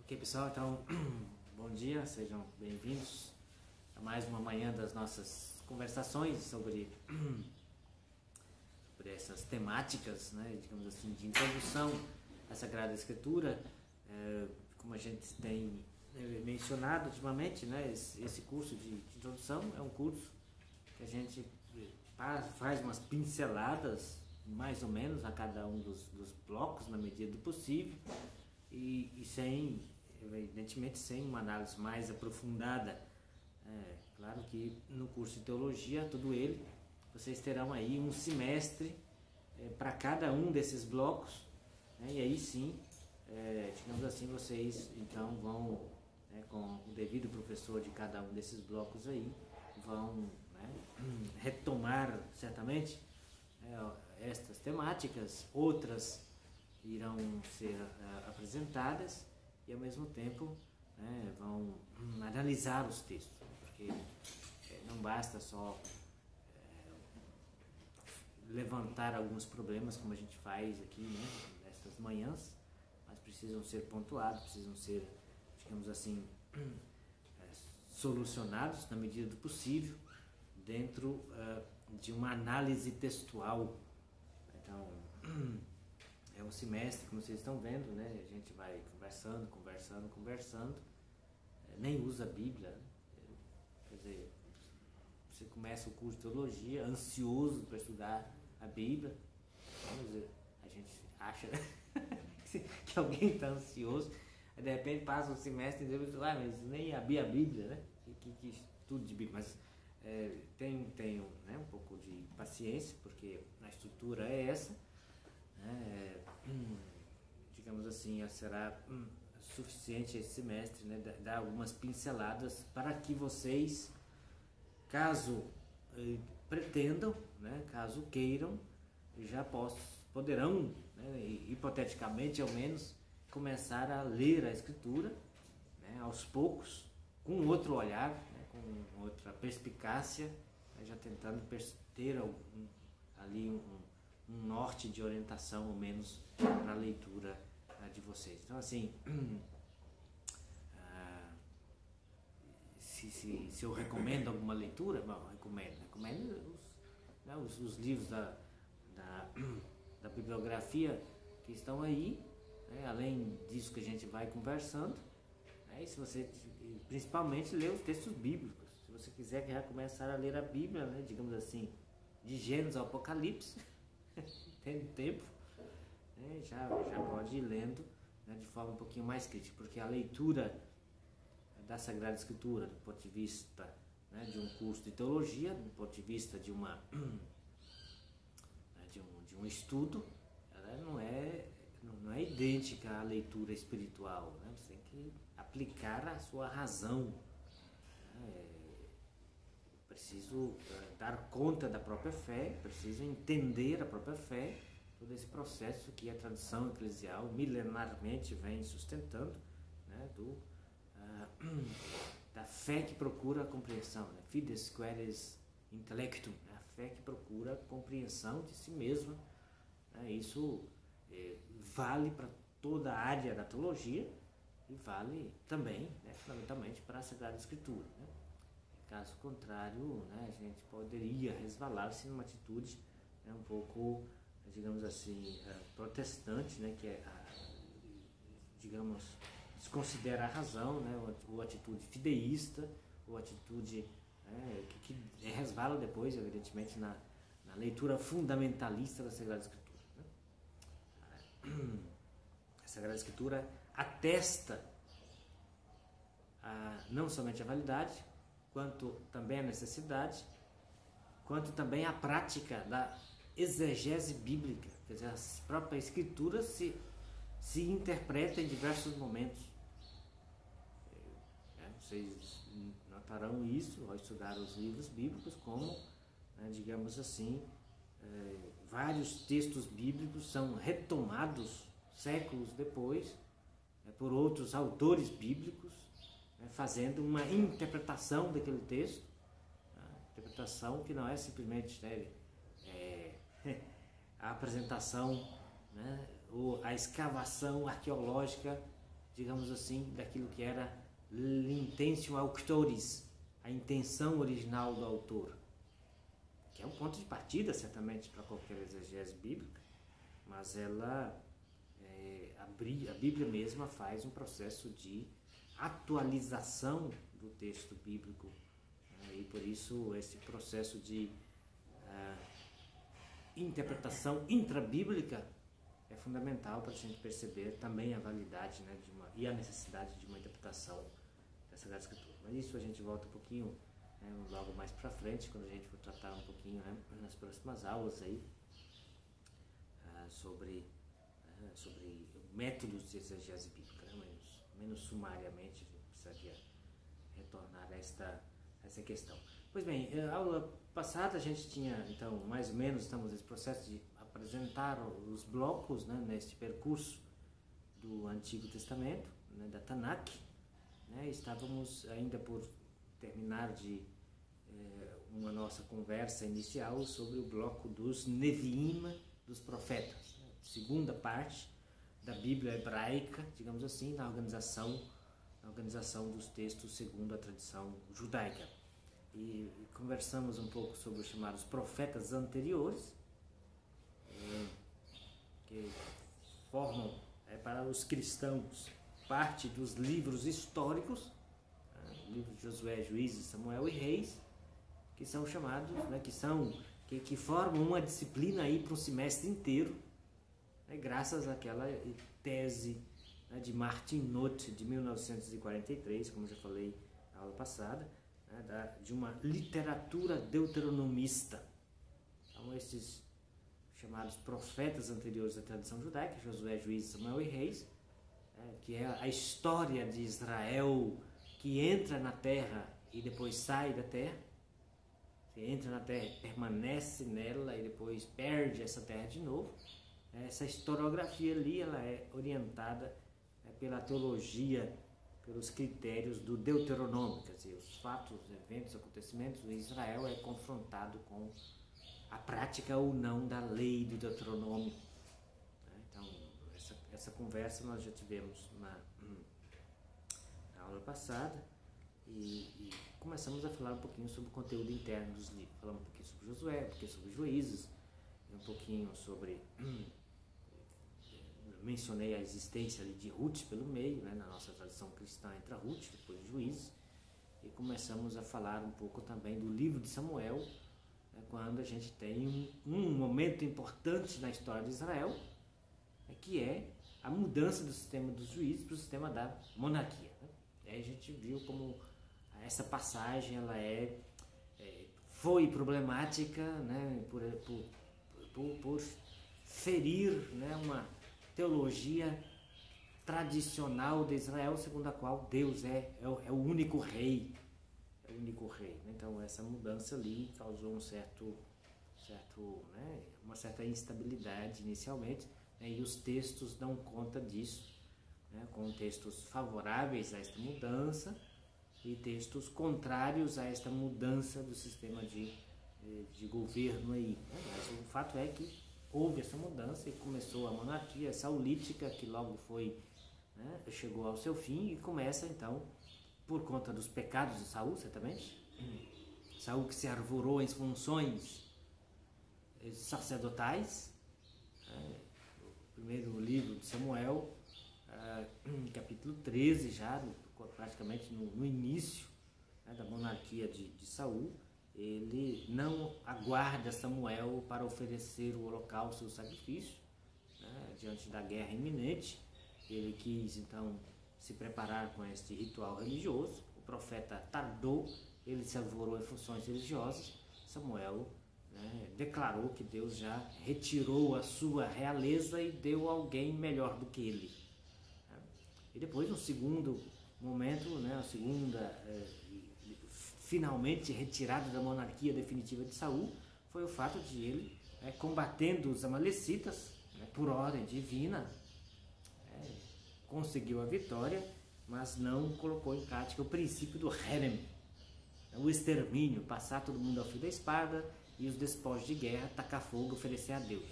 Ok, pessoal, então, bom dia, sejam bem-vindos a mais uma manhã das nossas conversações sobre essas temáticas, né, digamos assim, de introdução à Sagrada Escritura. Como a gente tem mencionado ultimamente, né, esse curso de introdução é um curso que a gente faz umas pinceladas, mais ou menos, a cada um dos blocos, na medida do possível, e sem, evidentemente, sem uma análise mais aprofundada. Claro que no curso de teologia, todo ele, vocês terão aí um semestre para cada um desses blocos, né, e aí sim, digamos assim, vocês então vão, né, com o devido professor de cada um desses blocos aí, vão, né, retomar certamente estas temáticas, outras irão ser apresentadas e ao mesmo tempo, né, vão analisar os textos, porque não basta só levantar alguns problemas como a gente faz aqui, né, nestas manhãs, mas precisam ser pontuados, precisam ser, digamos assim, solucionados na medida do possível dentro de uma análise textual. Então, é um semestre, como vocês estão vendo, né? A gente vai conversando, nem usa a Bíblia, né? Quer dizer, você começa o curso de teologia ansioso para estudar a Bíblia, vamos dizer, a gente acha que alguém está ansioso, aí de repente passa o semestre e diz, mas nem abri a Bíblia, né? Que estudo de Bíblia, mas tenho né, um pouco de paciência, porque a estrutura é essa, né? Digamos assim, será suficiente esse semestre, né, dar algumas pinceladas para que vocês, caso pretendam, né, caso queiram, já poderão, né, hipoteticamente ao menos, começar a ler a Escritura, né, aos poucos, com outro olhar, né, com outra perspicácia, né, já tentando ter ali um norte de orientação, ao menos, para a leitura de vocês. Então, assim, se eu recomendo alguma leitura, bom, recomendo os livros da bibliografia que estão aí, né, além disso que a gente vai conversando, né, e se você, principalmente, ler os textos bíblicos. Se você quiser já começar a ler a Bíblia, né, digamos assim, de Gênesis ao Apocalipse, tendo tempo, né, já pode ir lendo, né, de forma um pouquinho mais crítica, porque a leitura da Sagrada Escritura, do ponto de vista, né, de um curso de teologia, do ponto de vista de um estudo, ela não é idêntica à leitura espiritual, né? Você tem que aplicar a sua razão, né? Preciso dar conta da própria fé, preciso entender a própria fé, todo esse processo que a tradição eclesial milenarmente vem sustentando, né, da fé que procura a compreensão, né? Fides queres intellectum, né? A fé que procura a compreensão de si mesma, né? Isso vale para toda a área da teologia e vale também, né, fundamentalmente, para a Sagrada Escritura, né? Caso contrário, né, a gente poderia resvalar-se numa atitude, né, um pouco, digamos assim, protestante, né, que digamos, desconsidera a razão, né, ou atitude fideísta, ou atitude que resvala depois, evidentemente, na leitura fundamentalista da Sagrada Escritura, né? A Sagrada Escritura atesta não somente a validade, quanto também a necessidade, quanto também a prática da exegese bíblica, quer dizer, as próprias escrituras se interpretam em diversos momentos. Vocês notarão isso ao estudar os livros bíblicos, como, né, digamos assim, vários textos bíblicos são retomados séculos depois, né, por outros autores bíblicos, né, fazendo uma interpretação daquele texto, né, interpretação que não é simplesmente, né, a apresentação, né, ou a escavação arqueológica digamos assim, daquilo que era l'intentio auctoris, a intenção original do autor, que é um ponto de partida, certamente, para qualquer exegese bíblica, mas a Bíblia mesma faz um processo de atualização do texto bíblico, e por isso esse processo de interpretação intrabíblica é fundamental para a gente perceber também a validade, né, e a necessidade de uma interpretação da Sagrada Escritura. Mas isso a gente volta um pouquinho, né, logo mais para frente, quando a gente for tratar um pouquinho, né, nas próximas aulas aí, sobre métodos de exegese bíblica, né, menos sumariamente a gente precisaria retornar a essa questão. Pois bem, a aula passada a gente tinha, então, mais ou menos, estamos nesse processo de apresentar os blocos, né, neste percurso do Antigo Testamento, né, da Tanakh, né, estávamos ainda por terminar de uma nossa conversa inicial sobre o bloco dos Neviim, dos profetas, né, segunda parte da Bíblia hebraica, digamos assim, na organização dos textos segundo a tradição judaica. E conversamos um pouco sobre os chamados profetas anteriores, que formam para os cristãos parte dos livros históricos, livros de Josué, Juízes, Samuel e Reis, que são chamados, né, que formam uma disciplina aí para um semestre inteiro, né, graças àquela tese, né, de Martin Noth, de 1943, como já falei na aula passada, né, de uma literatura deuteronomista. Então, esses chamados profetas anteriores da tradição judaica, Josué, Juízes, Samuel e Reis, que é a história de Israel que entra na terra e depois sai da terra. Você entra na terra, permanece nela e depois perde essa terra de novo. Essa historiografia ali, ela é orientada pela teologia, pelos critérios do Deuteronômio, quer dizer, os fatos, os eventos, acontecimentos de Israel é confrontado com a prática ou não da lei do Deuteronômio. Então, essa conversa nós já tivemos na aula passada e começamos a falar um pouquinho sobre o conteúdo interno dos livros. Falamos um pouquinho sobre Josué, um pouquinho sobre Juízes, um pouquinho sobre... mencionei a existência ali de Ruth pelo meio, né, na nossa tradição cristã entra Ruth, depois Juízes, e começamos a falar um pouco também do livro de Samuel, né, quando a gente tem um momento importante na história de Israel, que é a mudança do sistema dos juízes para o sistema da monarquia. Né? E aí a gente viu como essa passagem ela foi problemática, né, por ferir, né, uma teologia tradicional de Israel, segundo a qual Deus é o único rei. É o único rei. Então, essa mudança ali causou uma certa instabilidade inicialmente, né, e os textos dão conta disso, né, com textos favoráveis a esta mudança e textos contrários a esta mudança do sistema de governo aí. Né? Mas o fato é que houve essa mudança e começou a monarquia saulítica, que logo chegou ao seu fim e começa então, por conta dos pecados de Saul, certamente, Saul que se arvorou em funções sacerdotais, o primeiro livro de Samuel, capítulo 13 já, praticamente no início, né, da monarquia de Saul, ele não aguarda Samuel para oferecer o holocausto, o sacrifício, né, diante da guerra iminente. Ele quis, então, se preparar com este ritual religioso. O profeta tardou, ele se arvorou em funções religiosas. Samuel, né, declarou que Deus já retirou a sua realeza e deu alguém melhor do que ele. E depois, no segundo momento, né, a segunda... finalmente retirado da monarquia definitiva de Saul, foi o fato de ele, combatendo os amalecitas, né, por ordem divina, conseguiu a vitória, mas não colocou em prática o princípio do herem, o extermínio, passar todo mundo ao fio da espada e os despojos de guerra, tacar fogo, oferecer a Deus.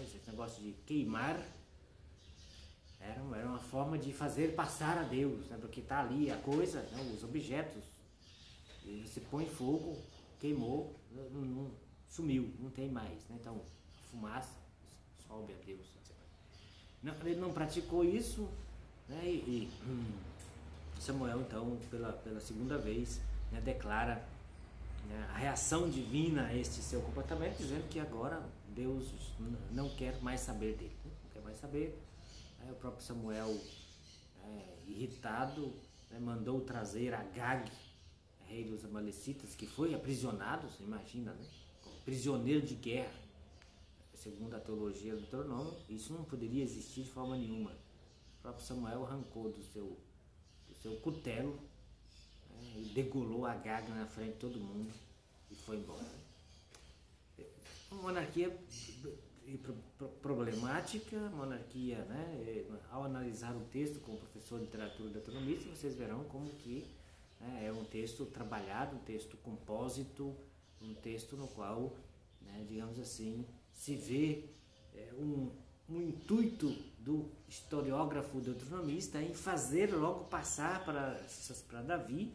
Esse negócio de queimar Era uma forma de fazer passar a Deus, né? Porque está ali a coisa, né? Os objetos, e você põe fogo, queimou, sumiu, não tem mais, né? Então a fumaça sobe a Deus. Não, ele não praticou isso, né? Samuel então pela segunda vez, né, declara, né, a reação divina a este seu comportamento, dizendo que agora Deus não quer mais saber dele, né? Não quer mais saber. O próprio Samuel, irritado, né, mandou trazer Agag, rei dos Amalecitas, que foi aprisionado, você imagina, né? Prisioneiro de guerra. Segundo a teologia do Deuteronômio, isso não poderia existir de forma nenhuma. O próprio Samuel arrancou do seu cutelo, né, e degolou Agag na frente de todo mundo e foi embora. Uma monarquia problemática, monarquia, né? Ao analisar o texto como professor de literatura e deuteronomista, vocês verão como que, né, é um texto trabalhado, um texto compósito, um texto no qual, né, digamos assim, se vê um intuito do historiógrafo deuteronomista em fazer logo passar para Davi,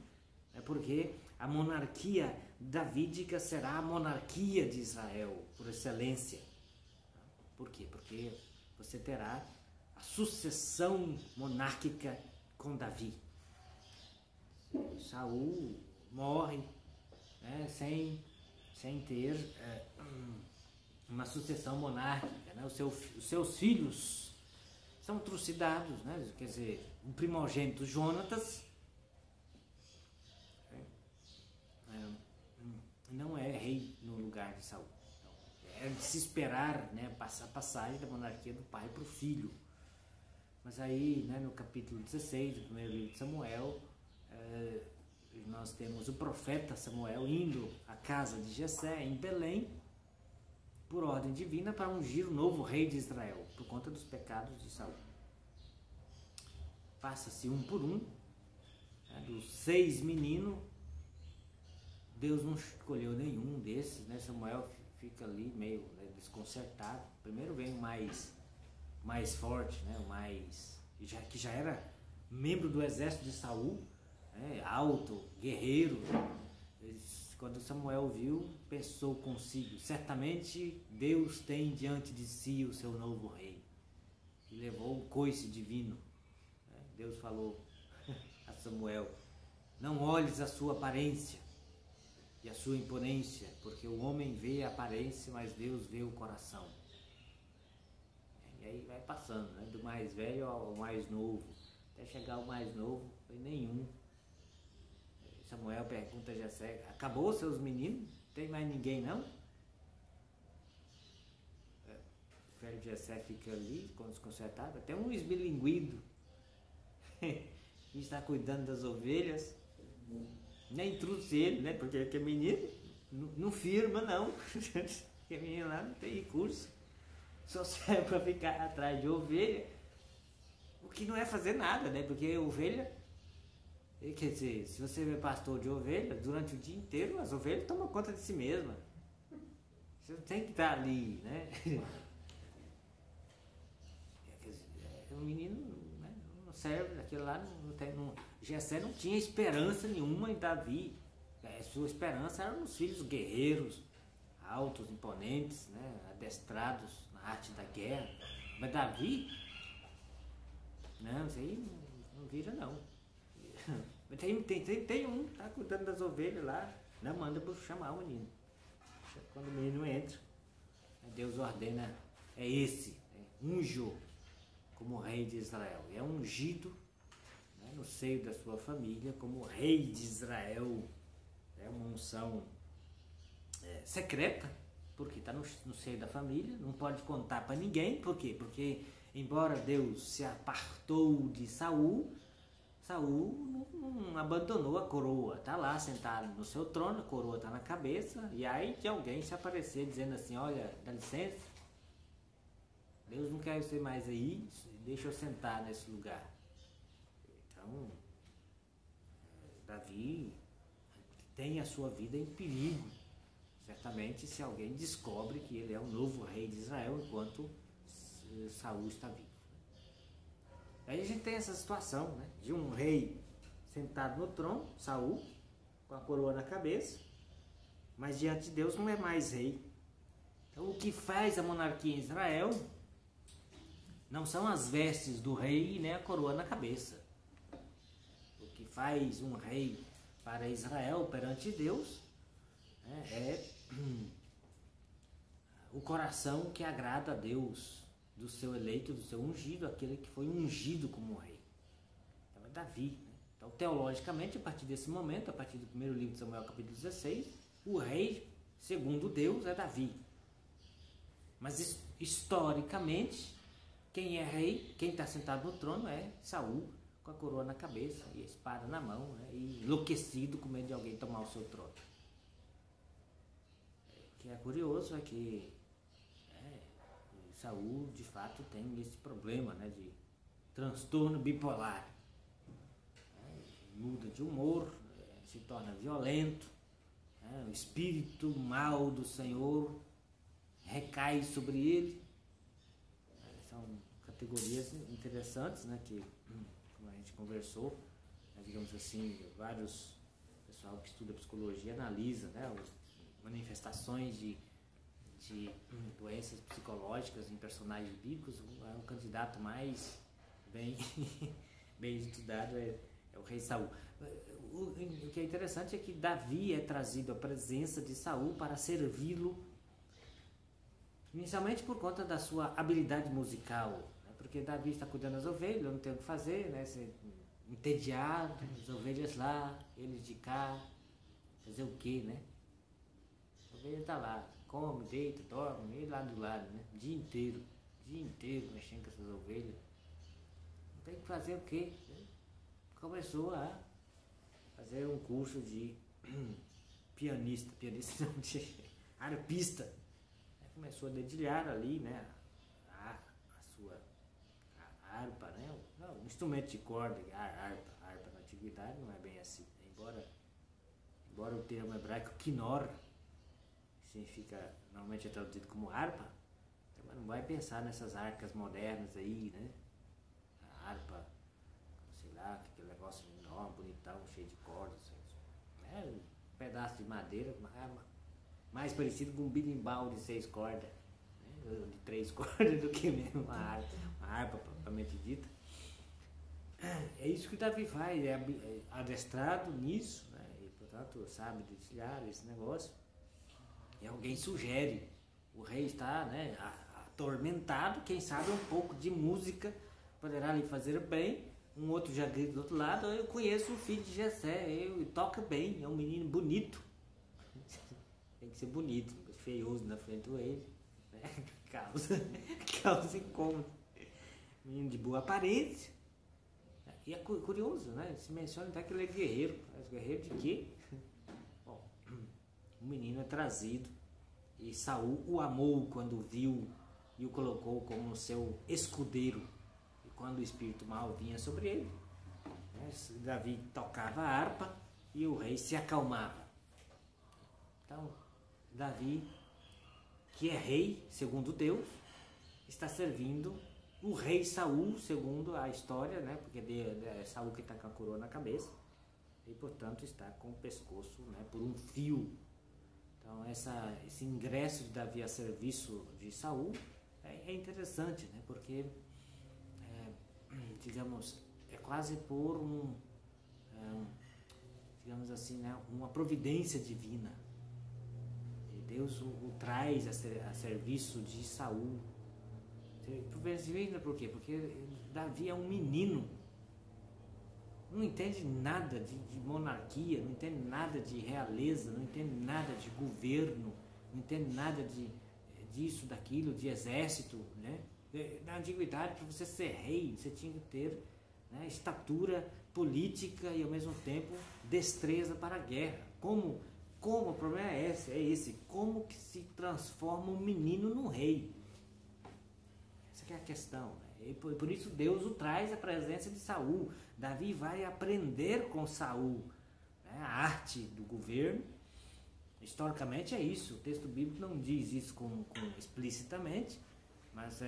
né, porque a monarquia davídica será a monarquia de Israel por excelência. Por quê? Porque você terá a sucessão monárquica com Davi. Saul morre, né, sem ter uma sucessão monárquica, né? Os seus filhos são trucidados, né? Quer dizer, o primogênito Jonatas não é rei no lugar de Saul. É de se esperar, né, a passagem da monarquia do pai para o filho. Mas aí, né, no capítulo 16 do primeiro livro de Samuel, nós temos o profeta Samuel indo à casa de Jessé em Belém, por ordem divina, para ungir o novo rei de Israel, por conta dos pecados de Saul. Passa-se um por um, né, dos 6 meninos, Deus não escolheu nenhum desses, né? Samuel fica ali meio, né, desconcertado. Primeiro vem o mais forte, né? Que já era membro do exército de Saul, né? Alto, guerreiro. Quando Samuel viu, pensou consigo: certamente Deus tem diante de si o seu novo rei. E levou o coice divino. Deus falou a Samuel: não olhes a sua aparência e a sua imponência, porque o homem vê a aparência, mas Deus vê o coração. E aí vai passando, né, do mais velho ao mais novo, até chegar ao mais novo, foi nenhum. Samuel pergunta a Jessé: acabou seus meninos? Não tem mais ninguém não? O velho Jessé fica ali, desconcertado, até um esmilinguido que está cuidando das ovelhas, nem trouxe ele, né? Porque aquele menino não firma não, aquele menino lá não tem recurso, só serve para ficar atrás de ovelha, o que não é fazer nada, né? Porque ovelha, quer dizer, se você é pastor de ovelha, durante o dia inteiro as ovelhas tomam conta de si mesmas, você não tem que estar ali, né? O menino, né, não serve, aquele lá não tem. Jessé não tinha esperança nenhuma em Davi. Sua esperança era nos filhos guerreiros, altos, imponentes, né, adestrados na arte da guerra. Mas Davi, não, isso aí não vira não. Tem um, tá cuidando das ovelhas lá, não manda para chamar o menino. Quando o menino entra, Deus ordena, é esse, unjo como rei de Israel. E é ungido, né, no seio da sua família como rei de Israel. É uma unção secreta, porque está no seio da família, não pode contar para ninguém. Por quê? Porque embora Deus se apartou de Saul, Saul não abandonou a coroa, está lá sentado no seu trono, a coroa está na cabeça, e aí de alguém se aparecer dizendo assim: olha, dá licença, Deus não quer você mais aí, deixa eu sentar nesse lugar. Então, Davi tem a sua vida em perigo, certamente, se alguém descobre que ele é o novo rei de Israel enquanto Saul está vivo. Aí a gente tem essa situação, né, de um rei sentado no trono, Saul, com a coroa na cabeça, mas diante de Deus não é mais rei. Então o que faz a monarquia em Israel não são as vestes do rei nem a coroa na cabeça. O que faz um rei para Israel perante Deus, né, é o coração que agrada a Deus, do seu eleito, do seu ungido, aquele que foi ungido como rei. Então é Davi, né? Então teologicamente, a partir desse momento, a partir do primeiro livro de Samuel, capítulo 16, o rei, segundo Deus, é Davi. Mas historicamente, quem é rei, quem está sentado no trono é Saul, com a coroa na cabeça e a espada na mão, né? E enlouquecido com medo de alguém tomar o seu trono. O que é curioso é que Saul, de fato, tem esse problema, né, de transtorno bipolar. Muda de humor, se torna violento, o espírito mal do Senhor recai sobre ele. São categorias interessantes, né, que, como a gente conversou, né, digamos assim, o pessoal que estuda psicologia analisa, né, as manifestações de doenças psicológicas em personagens bíblicos. O candidato mais bem estudado é o rei Saul. O que é interessante é que Davi é trazido à presença de Saul para servi-lo, inicialmente por conta da sua habilidade musical, né? Porque Davi está cuidando das ovelhas, não tem o que fazer, né? Entediado, as ovelhas lá, eles de cá, fazer o quê, né? A ovelha está lá, come, deita, dorme, ele lá do lado, né? O dia inteiro mexendo com essas ovelhas. Não tem que fazer o quê? Começou a fazer um curso de pianista não, de arpista. Aí começou a dedilhar ali, né? A harpa, né? Não, um instrumento de corda, a harpa na antiguidade não é bem assim. Embora o termo hebraico kinor significa, normalmente é traduzido como harpa, mas não vai pensar nessas harpas modernas aí, né? A harpa, sei lá, aquele negócio enorme, bonitão, cheio de cordas, um pedaço de madeira, mais parecido com um berimbau de 6 cordas, né? De 3 cordas, do que mesmo uma harpa propriamente dita. É isso que Davi faz, é adestrado nisso, né? E portanto sabe dedilhar esse negócio. E alguém sugere, o rei está, né, atormentado, quem sabe um pouco de música poderá lhe fazer bem. Um outro já grita do outro lado: eu conheço o filho de Jessé, ele toca bem, é um menino bonito. Tem que ser bonito, feioso na frente do rei, né? causa incômodo. Menino de boa aparência. E é curioso, né? Se menciona até que ele é guerreiro. Mas guerreiro de quê? Bom, o menino é trazido e Saul o amou quando viu e o colocou como seu escudeiro. E quando o espírito mal vinha sobre ele, né, Davi tocava a harpa e o rei se acalmava. Então, Davi, que é rei segundo Deus, está servindo o rei Saul, segundo a história, né, porque é Saul que está com a coroa na cabeça e, portanto, está com o pescoço, né, por um fio. Então, esse ingresso de Davi a serviço de Saul é interessante, né, porque, digamos, é quase por digamos assim, né, uma providência divina. E Deus o traz a serviço de Saul. Providência divina por quê? Porque Davi é um menino, não entende nada de monarquia, não entende nada de realeza, não entende nada de governo, não entende nada disso, daquilo, de exército, né? Na antiguidade, para você ser rei, você tinha que ter, né, estatura política e ao mesmo tempo destreza para a guerra. Como o problema é esse, como que se transforma um menino num rei? Essa que é a questão, né? E por isso Deus o traz à presença de Saul. Davi vai aprender com Saul, né, a arte do governo. Historicamente é isso. O texto bíblico não diz isso explicitamente, mas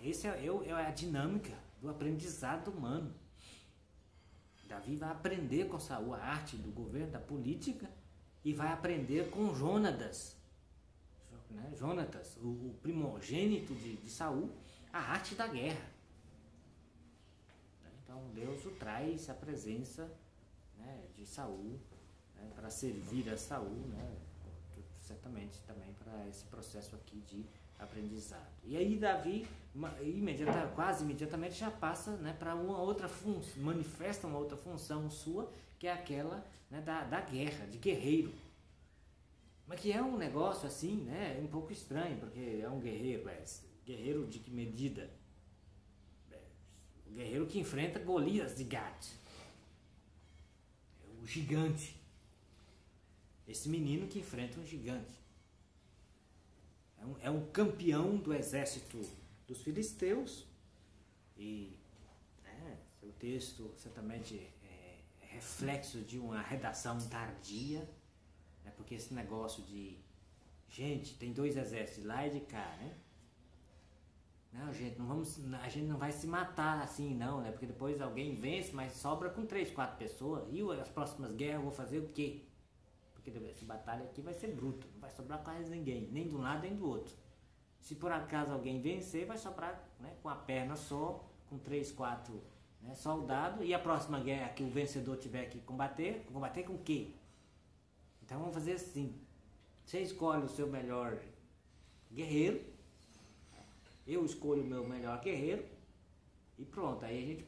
essa é a dinâmica do aprendizado humano. Davi vai aprender com Saul a arte do governo, da política, e vai aprender com Jonatas, né? Jonatas, o primogênito de Saul, a arte da guerra. Então Deus o traz à presença, né, de Saul, né, para servir a Saul, né, certamente também para esse processo aqui de aprendizado. E aí Davi quase imediatamente já passa, né, para uma outra função, manifesta uma outra função sua, que é aquela, né, da guerra, de guerreiro. Mas que é um negócio assim, né, um pouco estranho, porque é um guerreiro, guerreiro de que medida? O guerreiro que enfrenta Golias de Gat, o gigante. Esse menino que enfrenta um gigante. É um campeão do exército dos filisteus. E o texto certamente é reflexo de uma redação tardia, né? Porque esse negócio de gente, tem dois exércitos, lá e de cá, né? Não, gente, a gente não vai se matar assim, não, né? Porque depois alguém vence, mas sobra com 3, 4 pessoas. E as próximas guerras eu vou fazer o quê? Porque essa batalha aqui vai ser bruta, não vai sobrar quase ninguém, nem de um lado nem do outro. Se por acaso alguém vencer, vai sobrar, né, com a perna só, com 3, 4, né, soldados. E a próxima guerra que o vencedor tiver que combater com o quê? Então vamos fazer assim: você escolhe o seu melhor guerreiro, eu escolho o meu melhor guerreiro, e pronto. Aí a gente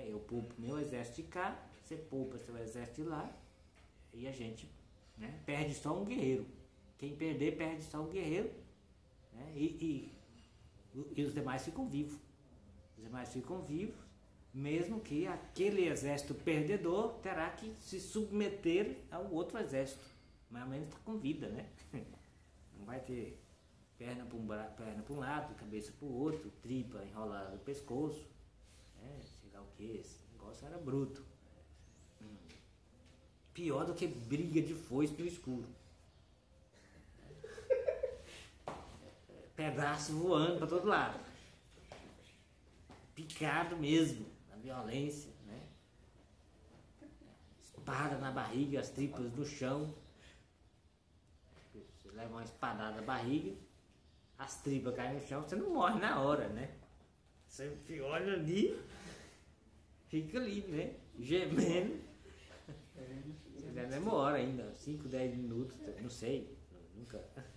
eu poupo meu exército de cá, você poupa seu exército de lá, e a gente, né, perde só um guerreiro. Quem perder, perde só um guerreiro, né, e os demais ficam vivos. Os demais ficam vivos, mesmo que aquele exército perdedor terá que se submeter ao outro exército. Mas ao menos está com vida, né? Não vai ter perna para um lado, cabeça para o outro, tripa enrolada no pescoço, né? Sei lá o que, esse negócio era bruto. Pior do que briga de foice no escuro. Pedaço voando para todo lado. Picado mesmo, na violência, né? Espada na barriga, as tripas no chão. Você leva uma espadada na barriga, as tripas caem no chão, você não morre na hora, né? Você olha ali, fica ali, né? Gemendo. Demora ainda, 5, 10 minutos, não sei,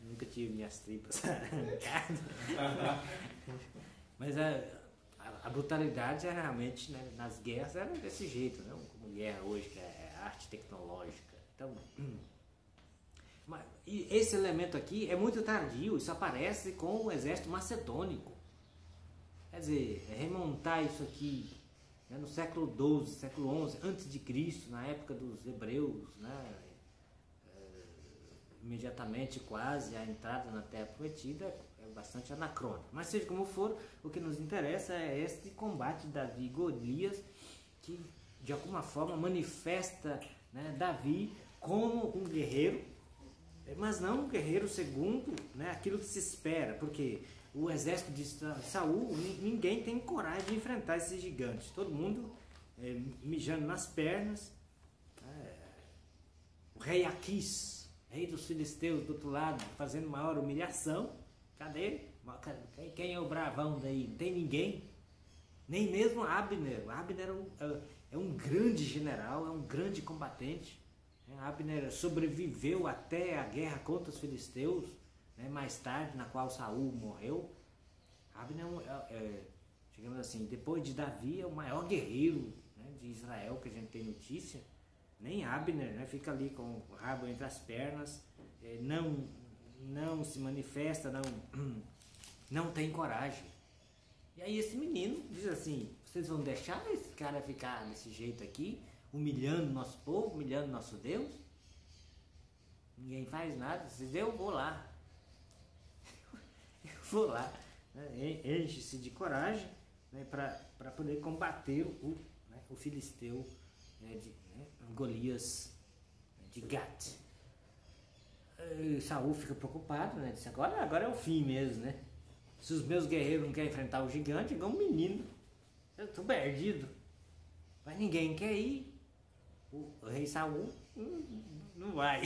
nunca tive minhas tripas arrancadas. Mas a brutalidade é realmente, né, nas guerras era desse jeito, não como guerra hoje, que é arte tecnológica. Então, e esse elemento aqui é muito tardio, isso aparece com o exército macedônico. Quer dizer, remontar isso aqui, né, no século XII, século XI, antes de Cristo, na época dos hebreus, né, imediatamente quase a entrada na Terra Prometida, é bastante anacrônico. Mas seja como for, o que nos interessa é esse combate de Davi e Golias, que de alguma forma manifesta, né, Davi como um guerreiro, mas não um guerreiro segundo, né, aquilo que se espera, porque o exército de Saul, ninguém tem coragem de enfrentar esses gigantes. Todo mundo mijando nas pernas. O rei Aquis, rei dos filisteus, do outro lado, fazendo maior humilhação. Cadê? Quem é o bravão daí? Não tem ninguém. Nem mesmo Abner. Abner é um grande general, é um grande combatente. Abner sobreviveu até a guerra contra os filisteus, né, mais tarde, na qual Saul morreu. Abner digamos assim, depois de Davi, é o maior guerreiro, né, de Israel que a gente tem notícia. Nem Abner, né, fica ali com o rabo entre as pernas, não se manifesta, não tem coragem. E aí esse menino diz assim: vocês vão deixar esse cara ficar desse jeito aqui, humilhando nosso povo, humilhando nosso Deus? Ninguém faz nada. Vocês, eu vou lá. Eu vou lá. Enche-se de coragem, né, para poder combater o filisteu, né, Golias de Gat. Saul fica preocupado, né? Diz, agora é o fim mesmo, né? Se os meus guerreiros não querem enfrentar o gigante, igual um menino, eu estou perdido. Mas ninguém quer ir. O rei Saul não vai.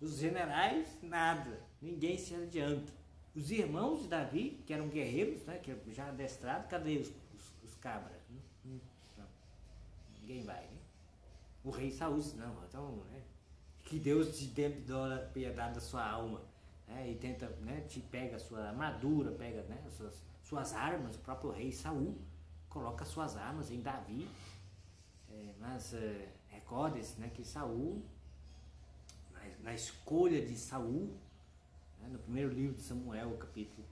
Os generais, nada. Ninguém se adianta. Os irmãos de Davi, que eram guerreiros, né, que já adestrados, cadê os cabras? Não. Ninguém vai, né? O rei Saul disse, não, então, né, que Deus te dê piedade da sua alma. Né, e tenta, né, te pega a sua armadura, pega, né, suas armas. O próprio rei Saul coloca suas armas em Davi. Mas recorde-se, né, que Saul, na escolha de Saul, né, no primeiro livro de Samuel, capítulo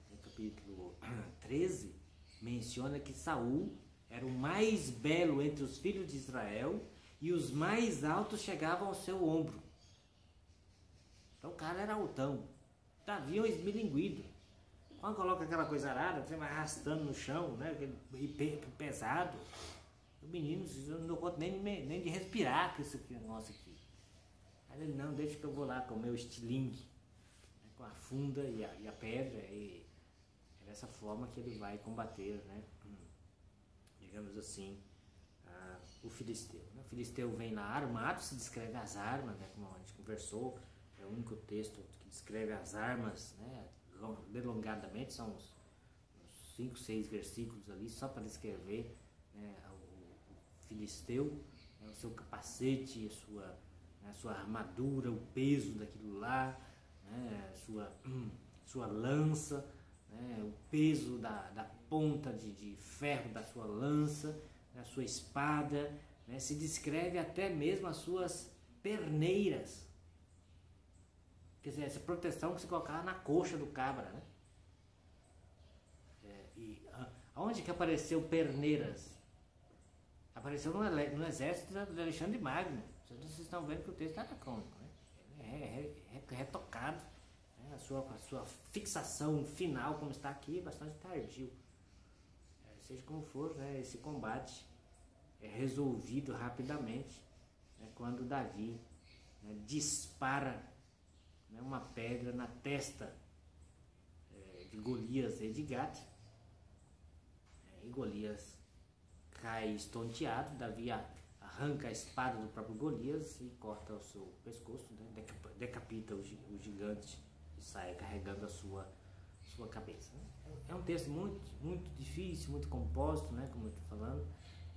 13, menciona que Saul era o mais belo entre os filhos de Israel e os mais altos chegavam ao seu ombro. Então o cara era altão. Davi é um esmilinguido. Quando coloca aquela coisa arada, você vai arrastando no chão, né, pesado. O menino não deu conta nem de respirar com esse negócio aqui. Aí ele, não, deixa que eu vou lá com o meu estilingue, né, com a funda e a pedra, e é dessa forma que ele vai combater, né, digamos assim, o filisteu. O filisteu vem lá armado, se descreve as armas, né, como a gente conversou, é o único texto que descreve as armas, né, delongadamente, são uns 5, 6 versículos ali, só para descrever, né, o filisteu, né, o seu capacete, a sua armadura, o peso daquilo lá, né, sua lança, né, o peso da ponta de ferro da sua lança, né, a sua espada, né, se descreve até mesmo as suas perneiras. Quer dizer, essa proteção que se colocava na coxa do cabra, né? E aonde que apareceu perneiras? Apareceu no exército de Alexandre Magno. Vocês estão vendo que o texto está cômico, né? É retocado, né? A sua fixação final, como está aqui, é bastante tardio. Seja como for, né? Esse combate é resolvido rapidamente, né? Quando Davi, né, dispara, né, uma pedra na testa de Golias e de Gate, e Golias cai estonteado. Davi arranca a espada do próprio Golias e corta o seu pescoço, né, decapita o gigante e sai carregando a sua cabeça, né? É um texto muito, muito difícil, muito composto, né, como eu estou falando,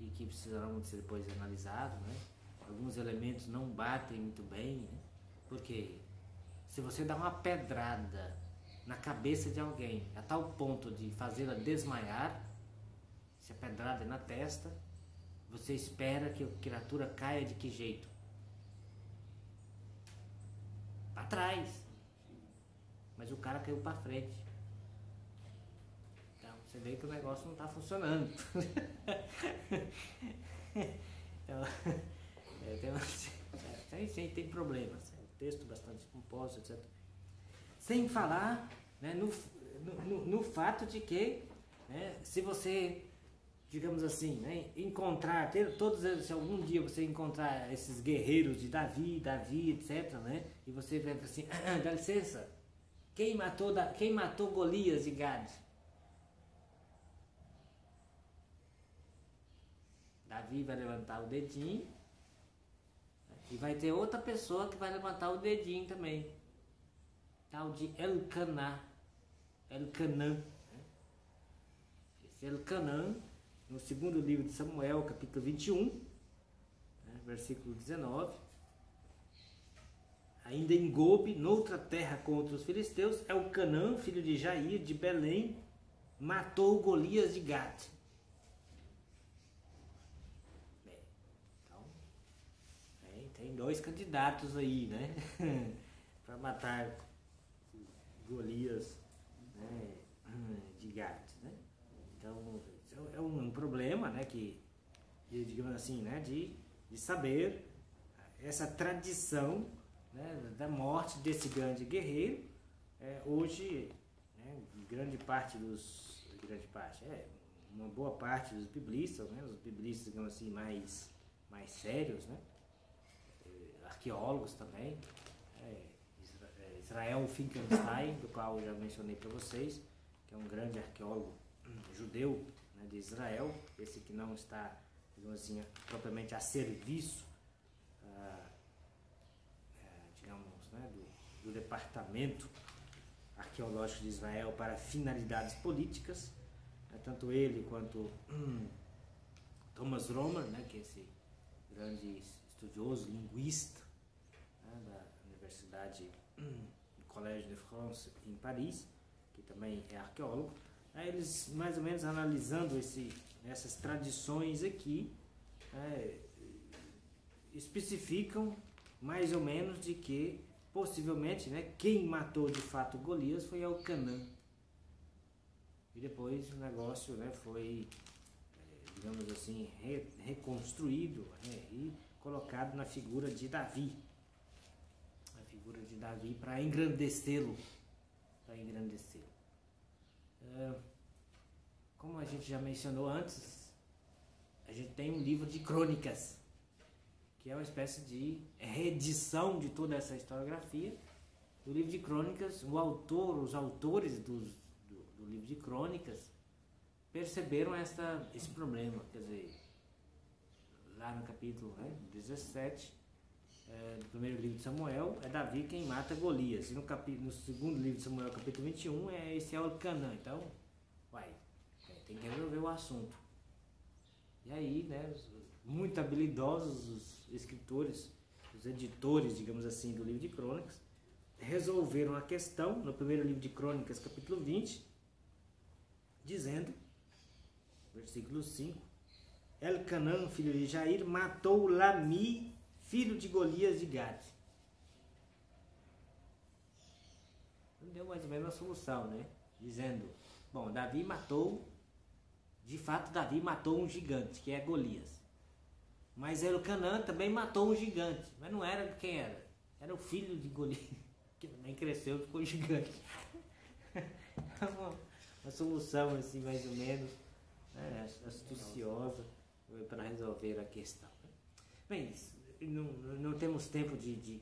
e que precisarão ser depois analisados, né? Alguns elementos não batem muito bem, né? Porque se você dá uma pedrada na cabeça de alguém a tal ponto de fazê-la desmaiar, se a pedrada é na testa, você espera que a criatura caia de que jeito? Para trás. Mas o cara caiu para frente. Então você vê que o negócio não está funcionando. Então, tem problemas. Texto bastante composto, etc. Sem falar, né, no fato de que, né, se você, digamos assim, né, encontrar, todos eles, se algum dia você encontrar esses guerreiros de Davi, etc., né, e você vai assim, dá licença, quem matou Golias de Gade? Davi vai levantar o dedinho, e vai ter outra pessoa que vai levantar o dedinho também. Tal de Elcanã. Esse Elcanã, no segundo livro de Samuel, capítulo 21, né, versículo 19. Ainda em Gobe, noutra terra contra os filisteus, Elcanã, filho de Jair, de Belém, matou Golias de Gate. Tem 2 candidatos aí, né? Para matar Golias, né, de Gate, né? Então, é um problema, né, que digamos assim, né, de saber essa tradição, né, da morte desse grande guerreiro. Hoje, né, uma boa parte dos biblistas, né, os biblistas, digamos assim, mais sérios, né, arqueólogos também, Israel Finkelstein, do qual eu já mencionei para vocês, que é um grande arqueólogo judeu, né, de Israel, esse que não está, digamos assim, propriamente a serviço, digamos, né, do Departamento Arqueológico de Israel para finalidades políticas, né, tanto ele quanto Thomas Romer, né, que é esse grande estudioso, linguista, né, da Universidade do Collège de France em Paris, que também é arqueólogo, né, eles mais ou menos analisando essas tradições aqui, especificam mais ou menos de que possivelmente, né, quem matou de fato Golias foi Elcanã. E depois o negócio, né, foi, digamos assim, reconstruído, né, e colocado na figura de Davi. A figura de Davi para engrandecê-lo. Como a gente já mencionou antes, a gente tem um livro de crônicas, que é uma espécie de reedição de toda essa historiografia. O livro de crônicas, os autores do livro de crônicas perceberam esse problema. Quer dizer, lá no capítulo 17 do primeiro livro de Samuel, é Davi quem mata Golias. E no segundo livro de Samuel, capítulo 21, esse é Elcanã. Então, tem que resolver o assunto. E aí, né, muito habilidosos os escritores, os editores, digamos assim, do livro de crônicas, resolveram a questão no primeiro livro de crônicas, capítulo 20, dizendo, versículo 5, Elcanã, filho de Jair, matou Lami, filho de Golias de Gade. Deu mais ou menos a solução, né? Dizendo, bom, de fato Davi matou um gigante, que é Golias. Mas Elcanã também matou um gigante, mas não era quem era. Era o filho de Golias, que também cresceu e ficou gigante. Uma solução assim, mais ou menos, né, astuciosa para resolver a questão. Bem, não temos tempo de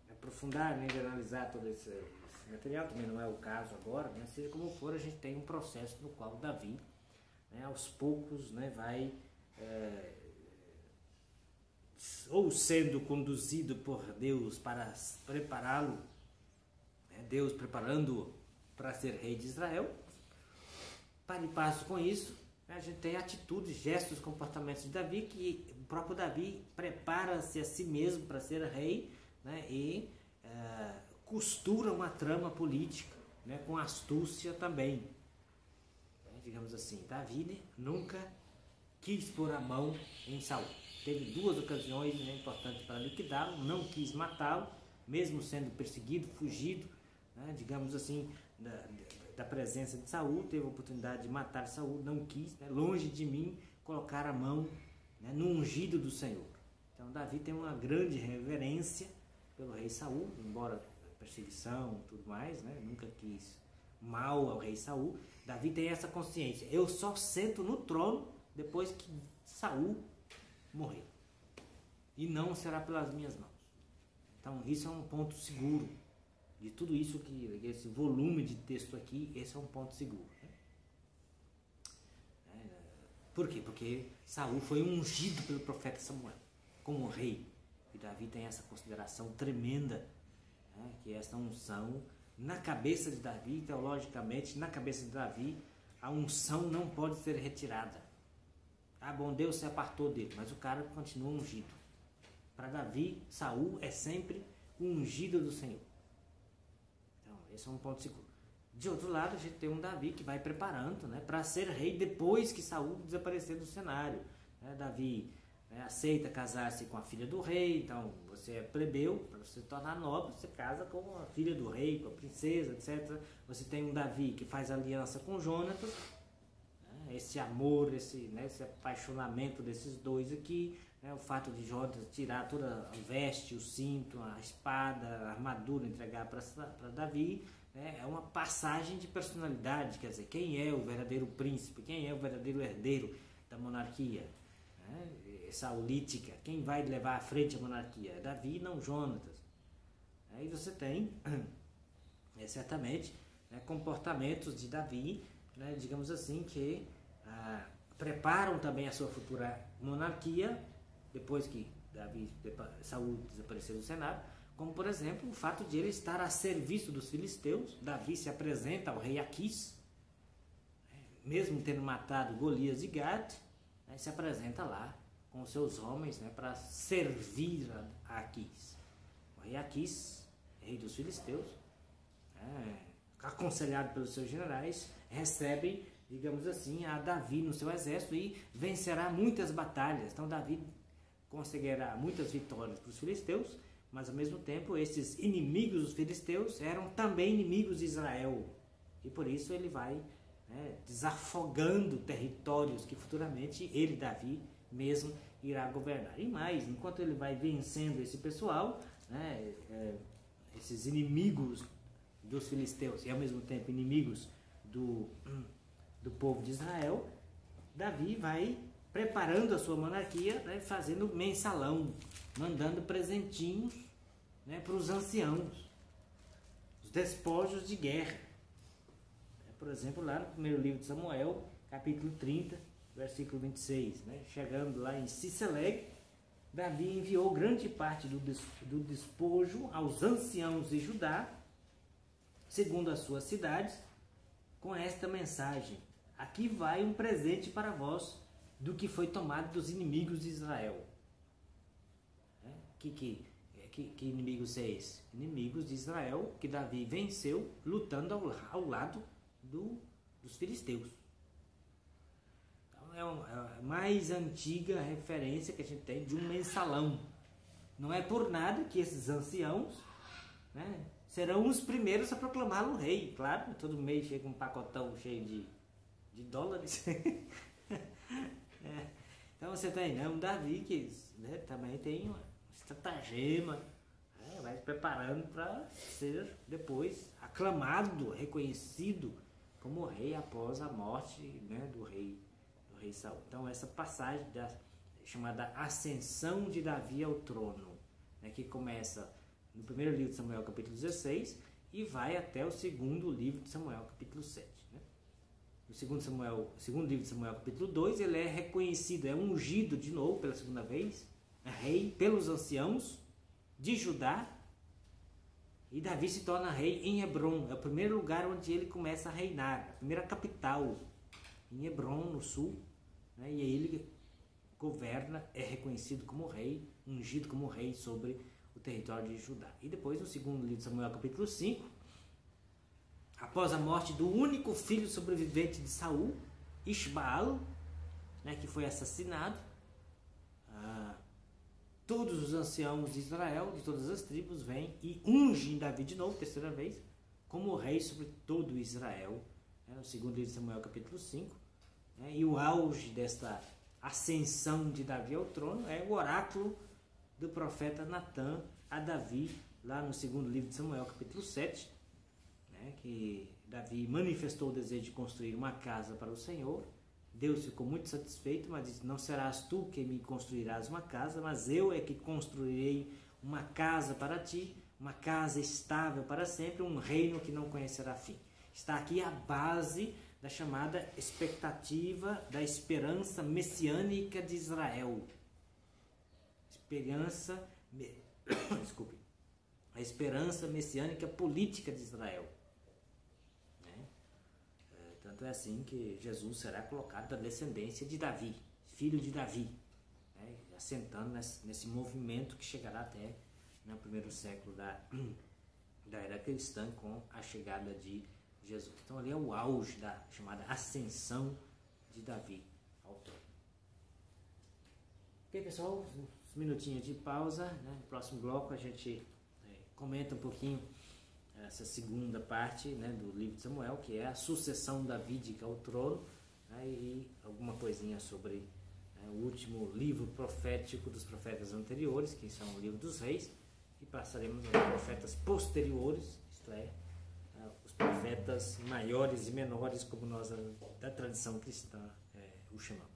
aprofundar, nem de analisar todo esse material, também não é o caso agora, né? Seja como for, a gente tem um processo no qual Davi, né, aos poucos, né, vai ou sendo conduzido por Deus para prepará-lo, né, Deus preparando-o para ser rei de Israel. Para e passo com isso, a gente tem atitudes, gestos, comportamentos de Davi, que o próprio Davi prepara-se a si mesmo para ser rei, né, e costura uma trama política, né, com astúcia também. Digamos assim, Davi nunca quis pôr a mão em Saul. Teve duas ocasiões, né, importantes para liquidá-lo, não quis matá-lo, mesmo sendo perseguido, fugido, né, digamos assim, da presença de Saul, teve a oportunidade de matar Saul, não quis, né, longe de mim, colocar a mão, né, no ungido do Senhor. Então Davi tem uma grande reverência pelo rei Saul, embora perseguição e tudo mais, né, nunca quis mal ao rei Saul. Davi tem essa consciência, eu só sento no trono depois que Saul morrer, e não será pelas minhas mãos. Então isso é um ponto seguro. De tudo isso, esse volume de texto aqui, esse é um ponto seguro. Né? Por quê? Porque Saul foi ungido pelo profeta Samuel como rei. E Davi tem essa consideração tremenda, né? Que essa unção, na cabeça de Davi, teologicamente, na cabeça de Davi, a unção não pode ser retirada. Ah, bom, Deus se apartou dele, mas o cara continua ungido. Para Davi, Saul é sempre o ungido do Senhor. Esse é um ponto seguro. De outro lado, a gente tem um Davi que vai preparando, né, para ser rei depois que Saul desaparecer do cenário. Né? Davi, né, aceita casar-se com a filha do rei, então você é plebeu, para você se tornar nobre, você casa com a filha do rei, com a princesa, etc. Você tem um Davi que faz aliança com Jonatas, né, esse amor, esse apaixonamento desses dois aqui, né, o fato de Jonatas tirar toda a veste, o cinto, a espada, a armadura, entregar para Davi, né, é uma passagem de personalidade, quer dizer, quem é o verdadeiro príncipe, quem é o verdadeiro herdeiro da monarquia, né, saulítica, quem vai levar à frente a monarquia? É Davi, não Jonatas. Aí você tem, certamente, né, comportamentos de Davi, né, digamos assim, que preparam também a sua futura monarquia, depois que Saul desapareceu do Senado, como por exemplo o fato de ele estar a serviço dos filisteus. Davi se apresenta ao rei Aquis, mesmo tendo matado Golias de Gade, né, se apresenta lá com os seus homens, né, para servir a Aquis. O rei Aquis, rei dos filisteus, aconselhado pelos seus generais, recebe, digamos assim, a Davi no seu exército e vencerá muitas batalhas. Então Davi conseguirá muitas vitórias para os filisteus, mas ao mesmo tempo esses inimigos dos filisteus eram também inimigos de Israel, e por isso ele vai, né, desafogando territórios que futuramente ele, Davi, mesmo irá governar. E mais, enquanto ele vai vencendo esse pessoal, né, esses inimigos dos filisteus e ao mesmo tempo inimigos do povo de Israel, Davi vai preparando a sua monarquia, né, fazendo mensalão, mandando presentinhos, né, para os anciãos, os despojos de guerra. Por exemplo, lá no primeiro livro de Samuel, capítulo 30, versículo 26, né, chegando lá em Ciceleg, Davi enviou grande parte do despojo aos anciãos de Judá, segundo as suas cidades, com esta mensagem: aqui vai um presente para vós do que foi tomado dos inimigos de Israel. Que inimigos é esse? Inimigos de Israel que Davi venceu lutando ao lado dos filisteus. Então é a mais antiga referência que a gente tem de um mensalão. Não é por nada que esses anciãos, né, serão os primeiros a proclamá-lo rei. Claro, todo mês chega um pacotão cheio de dólares. Então você tem, né, um Davi que, né, também tem uma estratagema, né, vai se preparando para ser depois aclamado, reconhecido como rei após a morte, né, do rei Saul. Então essa passagem chamada Ascensão de Davi ao trono, né, que começa no primeiro livro de Samuel, capítulo 16, e vai até o segundo livro de Samuel, capítulo 7. Né? No segundo livro de Samuel, capítulo 2, ele é reconhecido, é ungido de novo pela segunda vez, rei pelos anciãos de Judá, e Davi se torna rei em Hebrom. É o primeiro lugar onde ele começa a reinar, a primeira capital, em Hebrom, no sul, né? E aí ele governa, é reconhecido como rei, ungido como rei sobre o território de Judá. E depois, no segundo livro de Samuel, capítulo 5, após a morte do único filho sobrevivente de Saul, Isbaal, né, que foi assassinado, todos os anciãos de Israel, de todas as tribos, vêm e ungem Davi de novo, terceira vez, como rei sobre todo Israel, né, no segundo livro de Samuel, capítulo 5. Né, e o auge desta ascensão de Davi ao trono é o oráculo do profeta Natã a Davi, lá no segundo livro de Samuel, capítulo 7, né, que Davi manifestou o desejo de construir uma casa para o Senhor. Deus ficou muito satisfeito, mas disse: não serás tu que me construirás uma casa, mas eu é que construirei uma casa para ti, uma casa estável para sempre, um reino que não conhecerá fim. Está aqui a base da chamada expectativa da esperança messiânica de Israel. A esperança messiânica política de Israel. Né? Tanto é assim que Jesus será colocado da descendência de Davi, filho de Davi, né? Assentando nesse movimento que chegará até no primeiro século da era cristã, com a chegada de Jesus. Então ali é o auge da chamada ascensão de Davi ao trono. Ok, pessoal? Uns minutinhos de pausa, né? No próximo bloco a gente comenta um pouquinho essa segunda parte, né, do livro de Samuel, que é a sucessão davídica ao trono, né, e alguma coisinha sobre o último livro profético dos profetas anteriores, que são o livro dos reis, e passaremos aos profetas posteriores, isto é, os profetas maiores e menores, como nós da tradição cristã o chamamos.